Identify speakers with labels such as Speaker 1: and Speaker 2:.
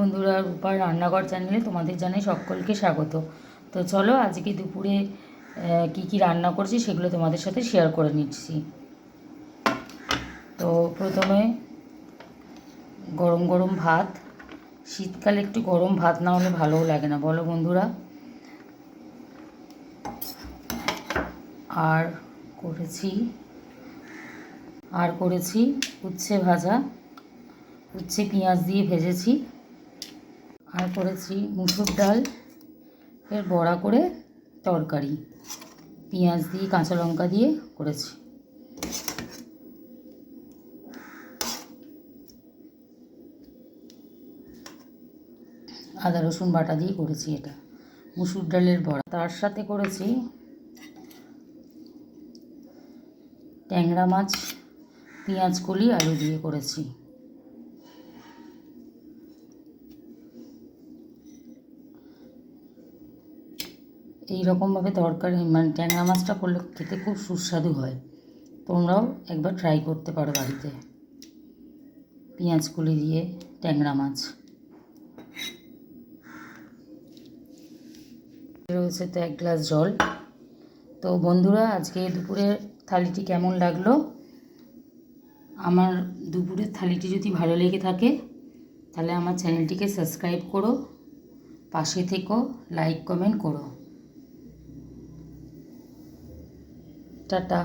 Speaker 1: বন্ধুরা, রূপার রান্নাঘর চ্যানেলে তোমাদের জানাই সকলকে স্বাগত। তো চলো আজকে দুপুরে কি কি রান্না করছি সেগুলো তোমাদের সাথে শেয়ার করে নিচ্ছি। তো প্রথমে গরম গরম ভাত, শীতকালে একটু গরম ভাত না হলে ভালোও লাগে না, বলো বন্ধুরা। আর করেছি উচ্ছে ভাজা, উচ্ছে পেঁয়াজ দিয়ে ভেজেছি। আর করেছি মুসুর ডাল এর বড়া করে তরকারি, পেঁয়াজ দিয়ে কাঁচা লঙ্কা দিয়ে করেছি। আদা রসুন বাটা দিয়ে করেছি এটা মুসুর ডালের বড়া। তার সাথে করেছি ট্যাংরা মাছ, পেঁয়াজ কলি আলু দিয়ে করেছি। এই রকমভাবে তরকারি ট্যাংরা মাছটা করলে খেতে খুব সুস্বাদু হয়। তোমরাও একবার ট্রাই করতে পারো বাড়িতে। পেঁয়াজ কলি দিয়ে ট্যাংরা মাছ রয়েছে, তো 1 গ্লাস জল। তো বন্ধুরা, আজকে দুপুরের থালিটি কেমন লাগলো? আমার দুপুরের থালিটি যদি ভালো লেগে থাকে তাহলে আমার চ্যানেলটিকে সাবস্ক্রাইব করো, পাশে থেকো, লাইক কমেন্ট করো। টাটা।